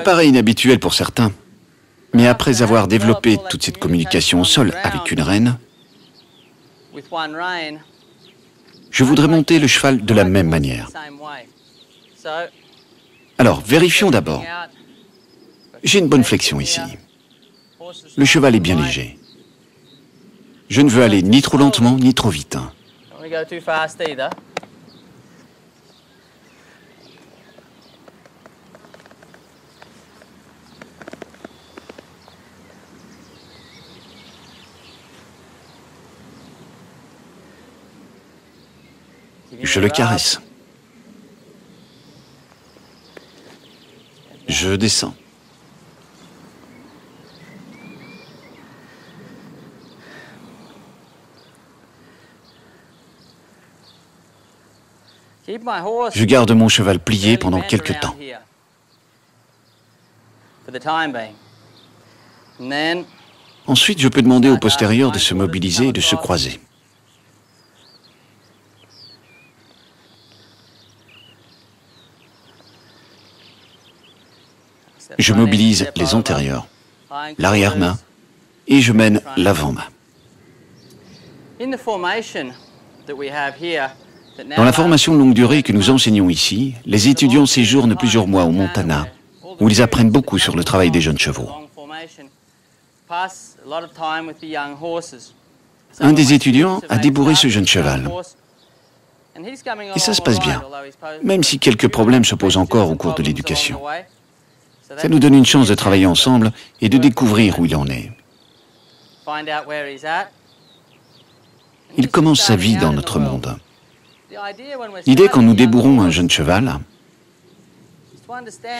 Paraît inhabituel pour certains, mais après avoir développé toute cette communication au sol avec une reine, je voudrais monter le cheval de la même manière. Alors, vérifions d'abord. J'ai une bonne flexion ici. Le cheval est bien léger. Je ne veux aller ni trop lentement, ni trop vite. Je le caresse. Je descends. Je garde mon cheval plié pendant quelques temps. Ensuite, je peux demander au postérieur de se mobiliser et de se croiser. Je mobilise les antérieurs, l'arrière-main et je mène l'avant-main. Dans la formation de longue durée que nous enseignons ici, les étudiants séjournent plusieurs mois au Montana, où ils apprennent beaucoup sur le travail des jeunes chevaux. Un des étudiants a débourré ce jeune cheval. Et ça se passe bien, même si quelques problèmes se posent encore au cours de l'éducation. Ça nous donne une chance de travailler ensemble et de découvrir où il en est. Il commence sa vie dans notre monde. L'idée quand nous débourrons un jeune cheval,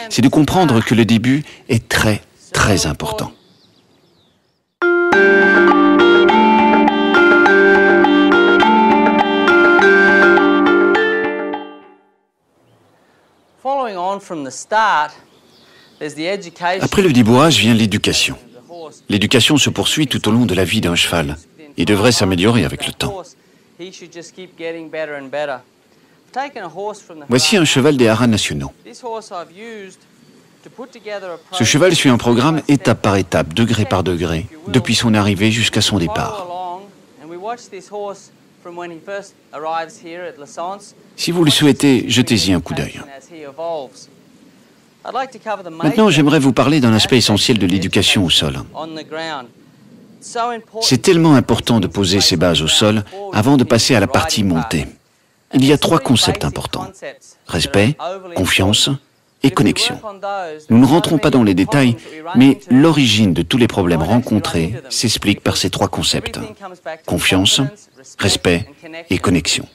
c'est de comprendre que le début est très, très important. Après le débourrage vient l'éducation. L'éducation se poursuit tout au long de la vie d'un cheval et devrait s'améliorer avec le temps. Voici un cheval des haras nationaux. Ce cheval suit un programme étape par étape, degré par degré, depuis son arrivée jusqu'à son départ. Si vous le souhaitez, jetez-y un coup d'œil. Maintenant, j'aimerais vous parler d'un aspect essentiel de l'éducation au sol. C'est tellement important de poser ses bases au sol avant de passer à la partie montée. Il y a 3 concepts importants: respect, confiance et connexion. Nous ne rentrons pas dans les détails, mais l'origine de tous les problèmes rencontrés s'explique par ces 3 concepts: confiance, respect et connexion.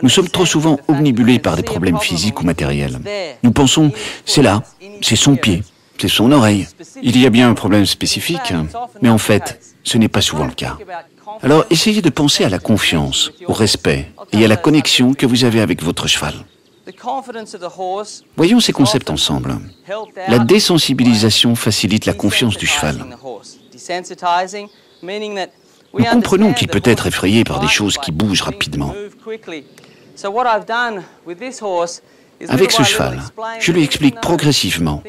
Nous sommes trop souvent omnibulés par des problèmes physiques ou matériels. Nous pensons, c'est là, c'est son pied, c'est son oreille. Il y a bien un problème spécifique, mais en fait, ce n'est pas souvent le cas. Alors, essayez de penser à la confiance, au respect et à la connexion que vous avez avec votre cheval. Voyons ces concepts ensemble. La désensibilisation facilite la confiance du cheval. Nous comprenons qu'il peut être effrayé par des choses qui bougent rapidement. Avec ce cheval, je lui explique progressivement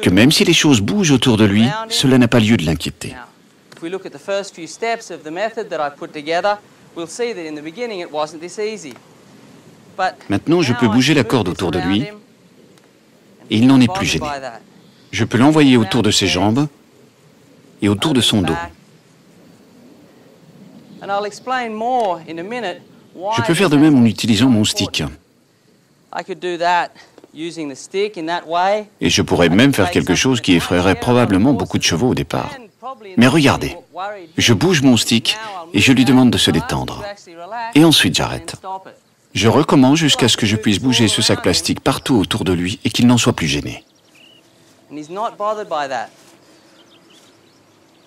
que même si les choses bougent autour de lui, cela n'a pas lieu de l'inquiéter. Maintenant, je peux bouger la corde autour de lui et il n'en est plus gêné. Je peux l'envoyer autour de ses jambes et autour de son dos. Je peux faire de même en utilisant mon stick. Et je pourrais même faire quelque chose qui effraierait probablement beaucoup de chevaux au départ. Mais regardez, je bouge mon stick et je lui demande de se détendre. Et ensuite j'arrête. Je recommence jusqu'à ce que je puisse bouger ce sac plastique partout autour de lui et qu'il n'en soit plus gêné.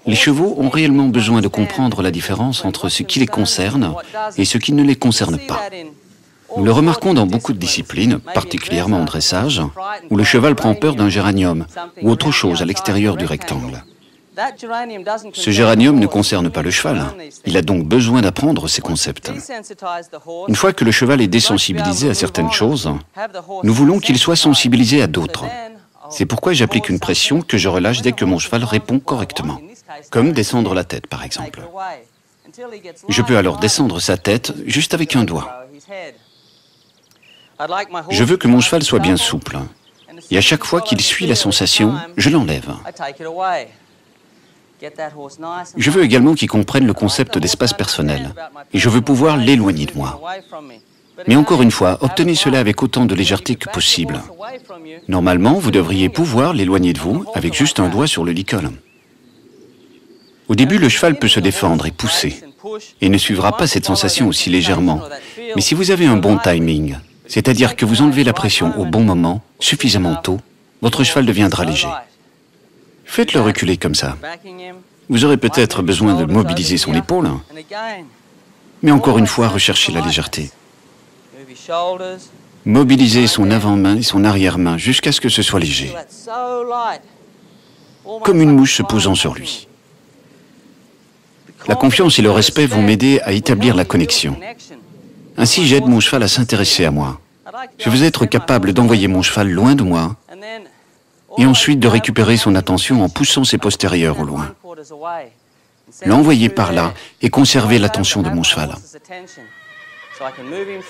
Les chevaux ont réellement besoin de comprendre la différence entre ce qui les concerne et ce qui ne les concerne pas. Nous le remarquons dans beaucoup de disciplines, particulièrement en dressage, où le cheval prend peur d'un géranium ou autre chose à l'extérieur du rectangle. Ce géranium ne concerne pas le cheval. Il a donc besoin d'apprendre ces concepts. Une fois que le cheval est désensibilisé à certaines choses, nous voulons qu'il soit sensibilisé à d'autres. C'est pourquoi j'applique une pression que je relâche dès que mon cheval répond correctement, comme descendre la tête par exemple. Je peux alors descendre sa tête juste avec un doigt. Je veux que mon cheval soit bien souple, et à chaque fois qu'il suit la sensation, je l'enlève. Je veux également qu'il comprenne le concept d'espace personnel, et je veux pouvoir l'éloigner de moi. Mais encore une fois, obtenez cela avec autant de légèreté que possible. Normalement, vous devriez pouvoir l'éloigner de vous avec juste un doigt sur le licol. Au début, le cheval peut se défendre et pousser, et ne suivra pas cette sensation aussi légèrement. Mais si vous avez un bon timing, c'est-à-dire que vous enlevez la pression au bon moment, suffisamment tôt, votre cheval deviendra léger. Faites-le reculer comme ça. Vous aurez peut-être besoin de mobiliser son épaule, mais encore une fois, recherchez la légèreté. Mobilisez son avant-main et son arrière-main jusqu'à ce que ce soit léger, comme une mouche se posant sur lui. La confiance et le respect vont m'aider à établir la connexion. Ainsi, j'aide mon cheval à s'intéresser à moi. Je veux être capable d'envoyer mon cheval loin de moi et ensuite de récupérer son attention en poussant ses postérieurs au loin. L'envoyer par là et conserver l'attention de mon cheval.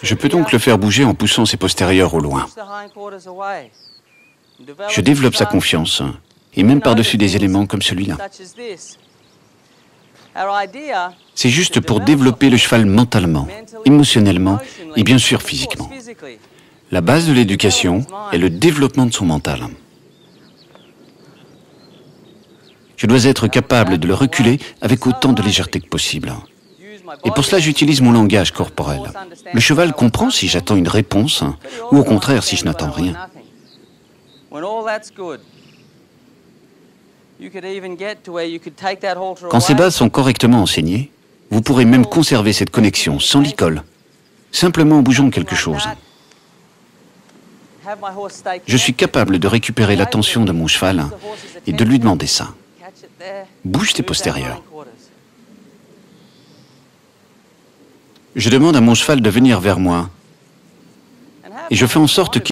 Je peux donc le faire bouger en poussant ses postérieurs au loin. Je développe sa confiance, et même par-dessus des éléments comme celui-là. C'est juste pour développer le cheval mentalement, émotionnellement et bien sûr physiquement. La base de l'éducation est le développement de son mental. Je dois être capable de le reculer avec autant de légèreté que possible. Et pour cela, j'utilise mon langage corporel. Le cheval comprend si j'attends une réponse ou au contraire si je n'attends rien. Quand ces bases sont correctement enseignées, vous pourrez même conserver cette connexion sans licol, simplement en bougeant quelque chose. Je suis capable de récupérer l'attention de mon cheval et de lui demander ça. Bouge tes postérieurs. Je demande à mon cheval de venir vers moi et je fais en sorte qu'il